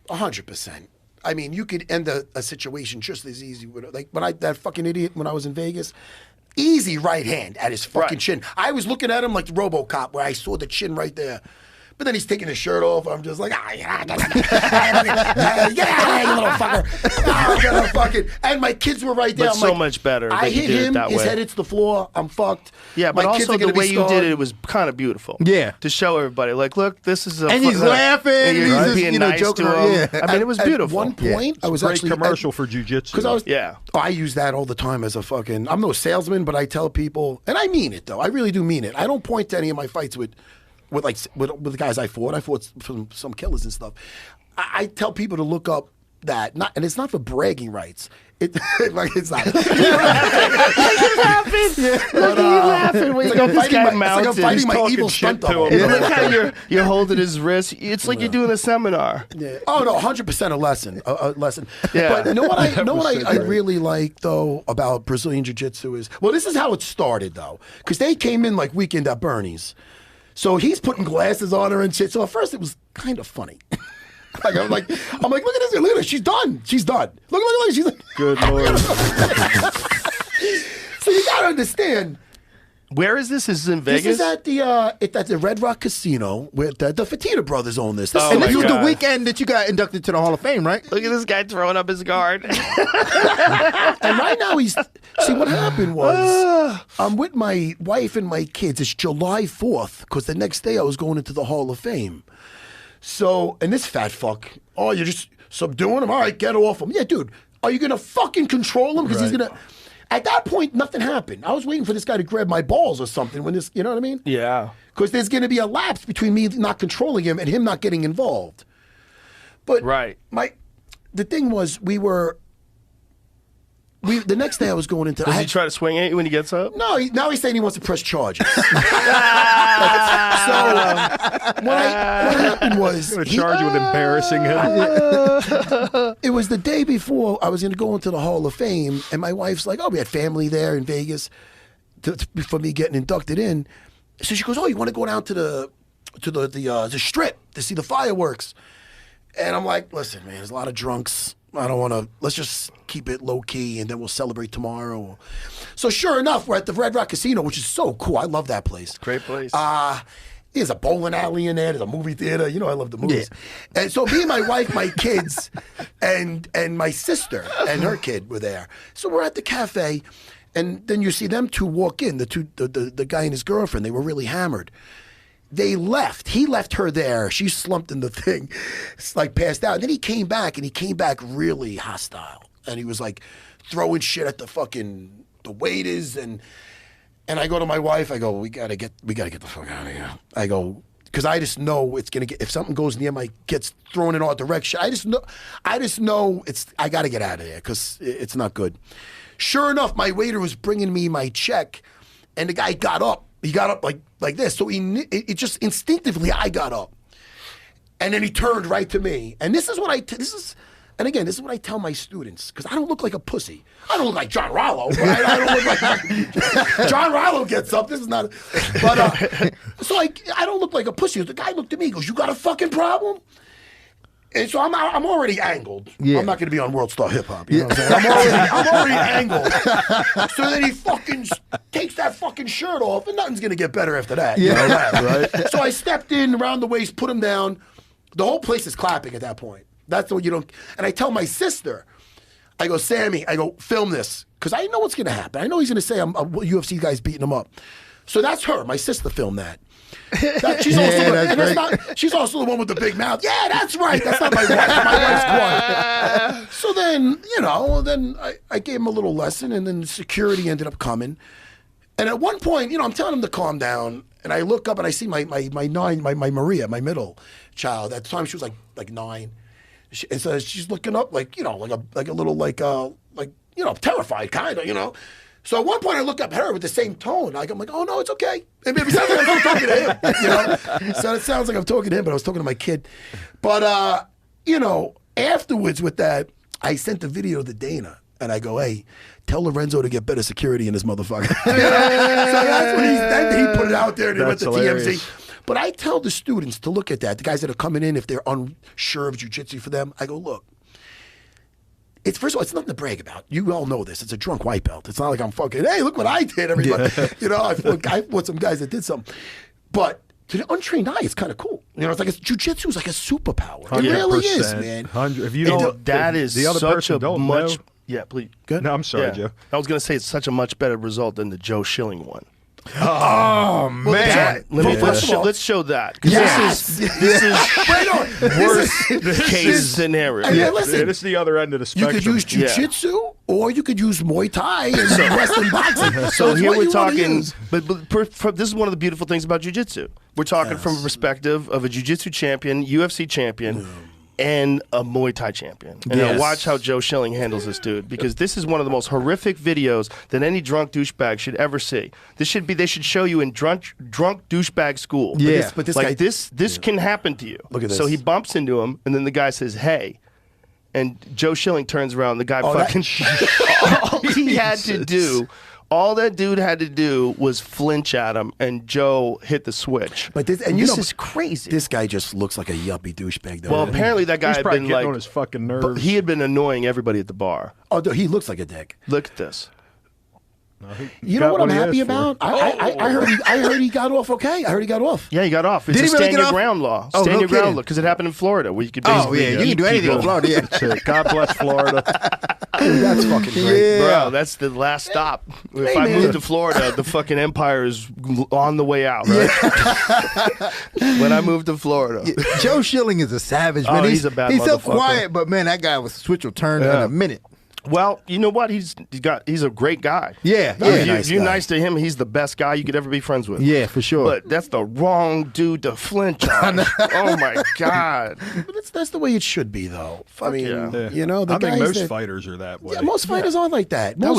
100%. I mean, you could end a situation just as easy with like that fucking idiot when I was in Vegas. Easy right hand at his fucking chin. I was looking at him like the RoboCop, where I saw the chin right there. But then he's taking his shirt off. I'm just like, yeah, you little fucker. Fucking. And my kids were right there. But so much better. I hit him. His head hits the floor. I'm fucked. Yeah, but also the way you did it was kind of beautiful. Yeah. To show everybody, like, look, this is a. And he's laughing. And he's just, being nice joking to around. him. Yeah. I mean, it was beautiful. At one point, I was great actually commercial for jiu-jitsu. Because I was, yeah. I use that all the time as a fucking. I'm no salesman, but I tell people, and I mean it though. I really do mean it. I don't point to any of my fights with the guys I fought. I fought some killers and stuff. I tell people to look up that, and it's not for bragging rights. It's not. Look at you laughing when I'm fighting my evil stunt double. Look how you're holding his wrist. It's like you're doing a seminar. Yeah. Oh no, 100% a lesson. A lesson. Yeah. But you know what I really like though about Brazilian Jiu-Jitsu is, well, this is how it started though, because they came in like Weekend at Bernie's. So he's putting glasses on her and shit. So at first it was kind of funny. I'm like, look at this. Look at her. She's done. Look. She's like, good Lord. So you gotta understand. Where is this? Is this in Vegas? This is at the Red Rock Casino where the Fertitta brothers own this. And this was the weekend that you got inducted to the Hall of Fame, right? Look at this guy throwing up his guard. And right now see what happened was I'm with my wife and my kids. It's July 4th because the next day I was going into the Hall of Fame. So, and this fat fuck, oh, you're just subduing him? All right, get off him. Yeah, dude, are you going to fucking control him? Because he's going to... At that point, nothing happened. I was waiting for this guy to grab my balls or something when this, you know what I mean? Yeah. Because there's going to be a lapse between me not controlling him and him not getting involved. But the thing was, the next day I was going into... Does he try to swing at you when he gets up? No, now he's saying he wants to press charges. So what happened was... Going to charge you with embarrassing him. It was the day before I was going to go into the Hall of Fame, and my wife's like, oh, we had family there in Vegas for me getting inducted in. So she goes, oh, you want to go down to the Strip to see the fireworks? And I'm like, listen, man, there's a lot of drunks. I don't want to, let's just keep it low key and then we'll celebrate tomorrow. So sure enough, we're at the Red Rock Casino, which is so cool. I love that place. Great place. There's a bowling alley in there. There's a movie theater. You know I love the movies. Yeah. And so me and my wife, my kids, and my sister and her kid were there. So we're at the cafe, and then you see them two walk in, the guy and his girlfriend. They were really hammered. They left. He left her there. She slumped in the thing, like passed out. And then he came back, and he came back really hostile. And he was like throwing shit at the waiters. And I go to my wife. I go, we gotta get the fuck out of here. I go, because I just know it's gonna get, if something goes near my gets thrown in our direction. I just know I gotta get out of there because it's not good. Sure enough, my waiter was bringing me my check, and the guy got up. He got up like this. So it just instinctively, I got up. And then he turned right to me. And this is what I tell my students, because I don't look like a pussy. I don't look like John Rollo. Right? I don't look like John Rollo gets up. This is not, but so I don't look like a pussy. The guy looked at me, he goes, you got a fucking problem? And so I'm already angled. Yeah. I'm not going to be on World Star Hip Hop. You know what I'm saying? I'm already angled. So then he fucking takes that fucking shirt off, and nothing's going to get better after that. Yeah. You know that, right? So I stepped in around the waist, put him down. The whole place is clapping at that point. That's what you don't. And I tell my sister, I go, Sammy, I go, film this, because I know what's going to happen. I know he's going to say I'm a UFC guy's beating him up. So that's her. My sister filmed that. She's also the one with the big mouth. Yeah, that's right. That's not my wife. My wife's quiet. So then, I gave him a little lesson, and then security ended up coming. And at one point, I'm telling him to calm down, and I look up and I see my Maria, my middle child. At the time, she was like 9. And so she's looking up like a little terrified kind of, So at one point I look up at her with the same tone. I'm like, oh no, it's okay. And maybe it sounds like I'm talking to him, So it sounds like I'm talking to him, but I was talking to my kid. But afterwards with that, I sent the video to Dana, and I go, hey, tell Lorenzo to get better security in this motherfucker. So that's when he put it out there, and he went to TMZ. But I tell the students to look at that, the guys that are coming in, if they're unsure of jiu-jitsu for them, I go, look, it's first of all, it's nothing to brag about. You all know this. It's a drunk white belt. It's not like I'm fucking, hey, look what I did, everybody. You know, I fought some guys that did something. But to the untrained eye, it's kind of cool. You know, it's like jiu-jitsu is like a superpower. It really is, man. If you don't, that is the other such person a don't much. know. Yeah, please. Good. No, I'm sorry, Yeah. Joe. I was gonna say it's such a much better result than the Joe Schilling one. Oh man. Let's show that. 'Cause Yes. This is Right on. worst case scenario. And then listen, It's the other end of the you spectrum. could use jiu-jitsu or you could use Muay Thai and Western boxing. So it's here what we're you wanna talking, use. this is one of the beautiful things about jiu-jitsu. We're talking from a perspective of a jiu-jitsu champion, UFC champion, and a Muay Thai champion. And now watch how Joe Schilling handles this dude, because this is one of the most horrific videos that any drunk douchebag should ever see. They should show you in drunk douchebag school. Yeah. But this like guy, this can happen to you. Look at So this. he bumps into him, and then the guy says, "Hey." And Joe Schilling turns around. The guy fucking. All he had to do, all that dude had to do was flinch at him, and Joe hit the switch. But this is crazy. This guy just looks like a yuppie douchebag, though. Well, apparently that guy He's had probably been getting like, on his fucking but nerves. he had been annoying everybody at the bar. Oh, dude, he looks like a dick. Look at this. You know got what I'm what he happy asked for. about? I heard he got off okay. I heard he got off. Yeah, he got off. It's Did a he really stand get your off? ground law. Oh, Stand no your ground kidding. law, because it happened in Florida, where you could Oh basically yeah, you can do anything in Florida. Yeah. That's it. God bless Florida. That's fucking great. Yeah. Bro, that's the last stop. If Hey, I man. move to Florida, the fucking empire is on the way out, right? When I moved to Florida. Joe Schilling is a savage, Oh, man. he's a bad He's so motherfucker. quiet, but man, that guy was switch will turn in a minute. Well, you know what? He's a great guy. Yeah, Very yeah, nice If you're guy. nice to him, he's the best guy you could ever be friends with. yeah, for sure. But that's the wrong dude to flinch on. Oh my God. But that's the way it should be, though. I mean, yeah. you know, the I think guys most that, fighters are that way. yeah, most fighters are like that. Most